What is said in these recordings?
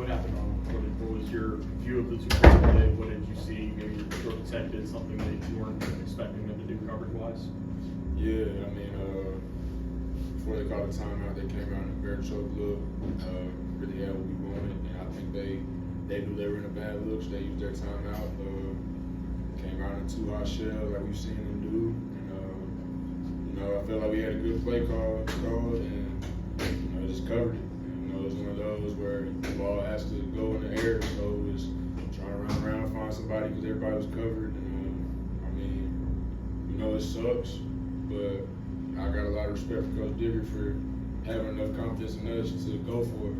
what happened on the court? What was your view of the Super Bowl today? What did you see? Maybe you were protected, something that you weren't expecting them to do coverage-wise? Yeah, I mean, before they called the timeout, they came out in a bare choke look, really had what we wanted, and I think they knew they were in a bad look, so they used their timeout, came out in a two-hot shell like we've seen them do, and I felt like we had a good play called, and just covered it. And, it was one of those where the ball has to go in the air, so it was trying to run around and find somebody because everybody was covered. And it sucks, but I got a lot of respect for Coach Digger for having enough confidence in us to go for it.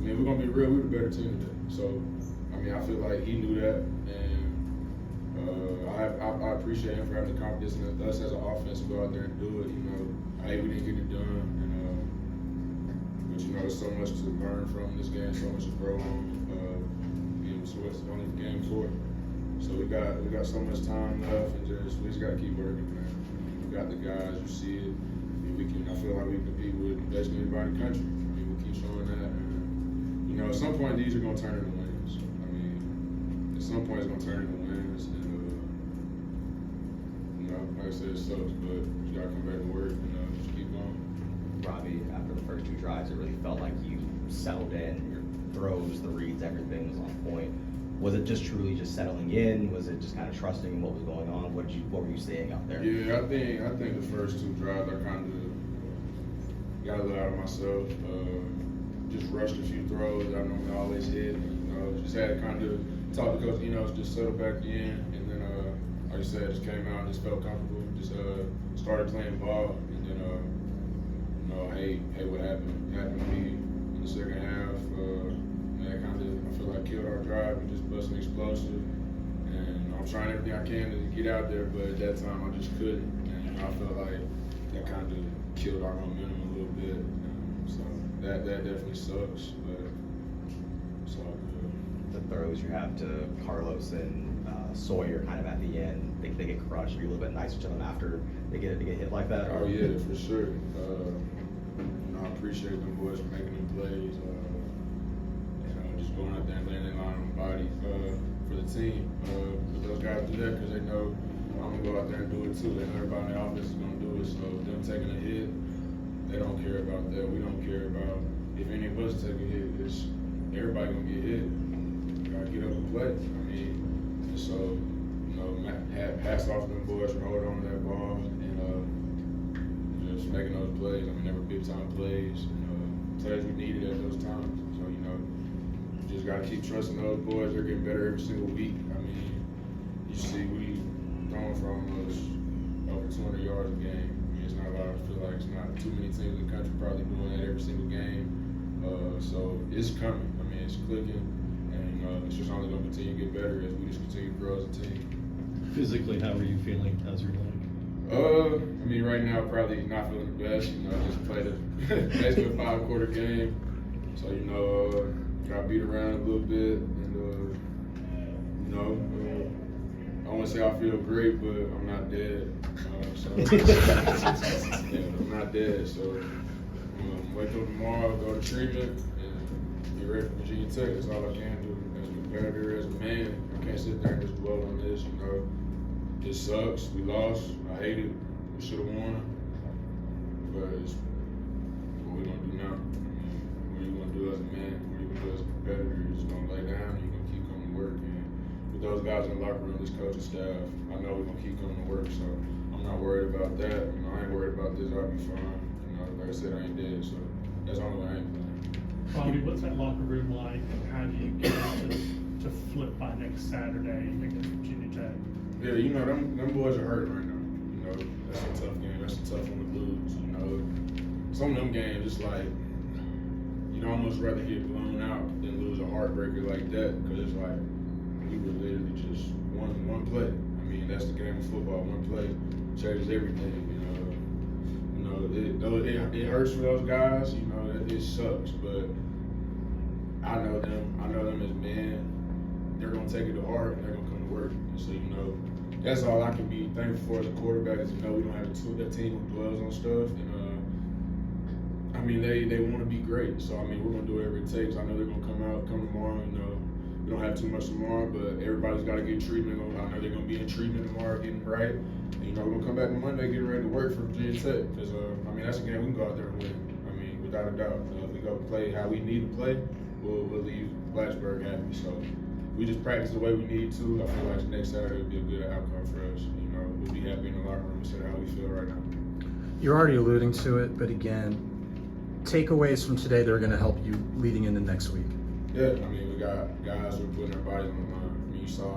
We're gonna be real, we were the better team today. So, I feel like he knew that, and I appreciate him for having the confidence in us as an offense to go out there and do it. Hey, we didn't get it done, but there's so much to learn from this game, so much to grow on. So it's only game 4. So we got so much time left, and we just got to keep working, man. We got the guys, you see it. I feel like we compete with basically anybody in the country. We'll keep showing that. And, at some point these are gonna turn into wins. At some point it's gonna turn into wins, and like I said, it sucks, but you gotta come back to work and just keep going. Robbie, after the first 2 drives, it really felt like you settled in. Your throws, the reads, everything was on point. Was it just truly just settling in? Was it just kind of trusting in what was going on? What were you seeing out there? Yeah, I think the first 2 drives I kind of got a little out of myself. Just rushed a few throws I normally always hit. Just had to kind of talk to Coach Enos, just settle back in, and then like I said, just came out and just felt comfortable. Just started playing ball, and then hey, what happened to me in the second half. That kind of, I feel like, killed our drive and just busting explosive. And I'm trying everything I can to get out there, but at that time I just couldn't. And I felt like that kind of killed our momentum a little bit. So that definitely sucks, but it's all good. The throws you have to Carlos and Sawyer kind of at the end, they get crushed. Are you a little bit nicer to them after they get hit like that? Oh yeah, for sure. I appreciate them boys for making them plays. Just going out there and laying their line on the body for the team. But those guys do that because they know I'm gonna go out there and do it too. They know everybody in the offense is gonna do it. So them taking a hit, they don't care about that. We don't care about if any of us take a hit. It's everybody gonna get hit. You gotta get up and play. So hats off to them boys for holding on to that ball and just making those plays. They were big time plays. Plays we needed at those times. So just got to keep trusting those boys. They're getting better every single week. You see we throwing for almost over 200 yards a game. It's not a lot. I feel like it's not too many teams in the country probably doing that every single game. So it's coming. It's clicking, and it's just only going to continue to get better as we just continue to grow as a team. Physically, how are you feeling? How's your leg? Right now probably not feeling the best. Just played basically a 5-quarter game, so got beat around a little bit, and I don't want to say I feel great, but I'm not dead. I'm not dead. So wake up tomorrow, go to treatment, and be ready for Virginia Tech. That's all I can do as a competitor, as a man. I can't sit there and just dwell on this. It sucks. We lost. I hate it. We should have won, but it's what we gonna do now. What are you gonna do as a man? As a competitor, you're just gonna lay down and you're gonna keep coming to work. And with those guys in the locker room, this coaching staff, I know we're gonna keep coming to work, so I'm not worried about that. I ain't worried about this. I'll be fine. Like I said, I ain't dead, so that's the only way I ain't playing. Robbie, what's that locker room like, and how do you get to flip by next Saturday against Virginia Tech? Yeah, them boys are hurt right now. That's a tough game. That's a tough one to lose. Some of them games, it's like you'd almost rather get blown out than lose a heartbreaker like that, because it's like we were literally just one play. That's the game of football. One play changes everything. It hurts for those guys. It sucks, but I know them as men. They're gonna take it to heart and they're gonna come to work. And so that's all I can be thankful for as a quarterback is we don't have a team who dwells on stuff. And I I mean, they want to be great. So, I mean, we're going to do whatever it takes. I know they're going to come tomorrow. You know, we don't have too much tomorrow, but everybody's got to get treatment. I know they're going to be in treatment tomorrow, getting right. And, you know, we're going to come back on Monday, getting ready to work for Virginia Tech. Because, I mean, that's a game we can go out there and win. I mean, without a doubt. If we go play how we need to play, we'll leave Blacksburg happy. So, we just practice the way we need to. I feel like next Saturday will be a good outcome for us. You know, we'll be happy in the locker room instead of how we feel right now. You're already alluding to it, but again, takeaways from today that are going to help you leading into next week. Yeah, I mean, we got guys who are putting their bodies on the line. I mean, you saw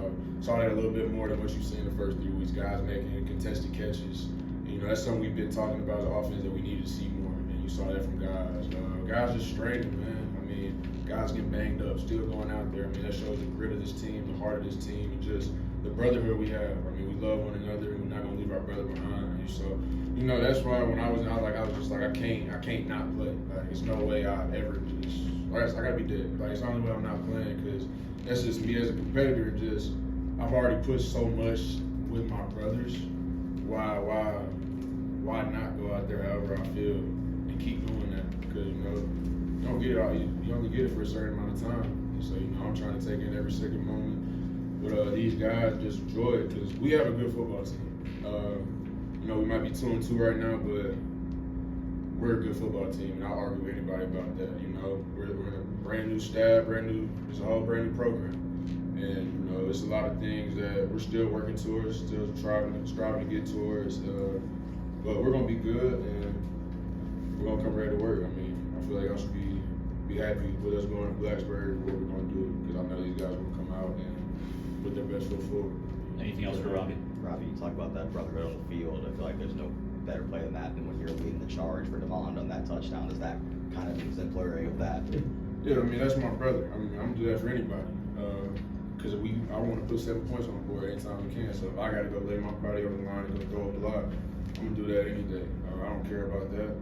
that a little bit more than what you've seen the first 3 weeks. Guys making contested catches. You know, that's something we've been talking about as an offense that we need to see more. And you saw that from guys. Guys just straining, man. I mean, guys getting banged up, still going out there. I mean, that shows the grit of this team, the heart of this team, and just the brotherhood we have. I mean, we love one another, and we're not gonna leave our brother behind. And so, you know, that's why when I was just like, I can't not play. Like, it's no way I've ever just, like, I gotta be dead. Like, it's the only way I'm not playing, because that's just me as a competitor. Just, I've already pushed so much with my brothers. Why not go out there however I feel and keep doing that? Because, you know, you don't get it all. You only get it for a certain amount of time. And so, you know, I'm trying to take in every single moment. But these guys just enjoy it, because we have a good football team. You know, we might be 2-2 right now, but we're a good football team, and I'll argue with anybody about that. You know, we're in a brand new staff, it's a whole brand new program. And, you know, it's a lot of things that we're still working towards, still striving to get towards. But we're going to be good, and we're going to come ready to work. I mean, I feel like I should be happy with us going to Blacksburg and what we're going to do, because I know these guys will come out and put their best foot forward. Anything else for Robby? Robbie, you talk about that brotherhood on the field. I feel like there's no better play than that than when you're leading the charge for Devon on that touchdown. Is that kind of exemplary of that? Yeah, I mean, that's my brother. I mean, I'm going to do that for anybody. Because I want to put 7 points on the board anytime we can. So if I got to go lay my body on the line and go throw a block, I'm going to do that any day. I don't care about that.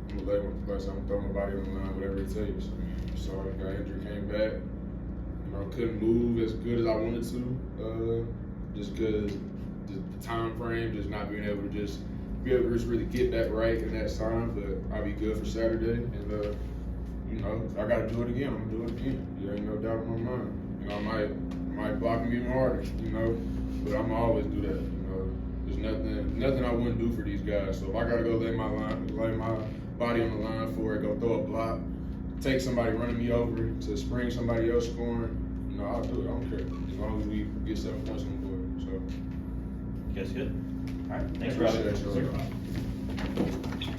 I'm going to throw my body on the line, whatever it takes. I mean, so I got injured, came back. You know, couldn't move as good as I wanted to, just because the time frame, just not being able to just really get that right in that time. But I'll be good for Saturday, and you know, I got to do it again. I'm gonna do it again. There ain't no doubt in my mind. You know, I might block him even harder. You know, but I'm always do that. You know, there's nothing I wouldn't do for these guys. So if I got to go lay my body on the line for it, go throw a block, take somebody running me over to spring somebody else scoring, you know, I'll do it. I don't care. As long as we get 7 points on the board. So. You guys good? All right. Thanks, Appreciate Robby. it, y'all.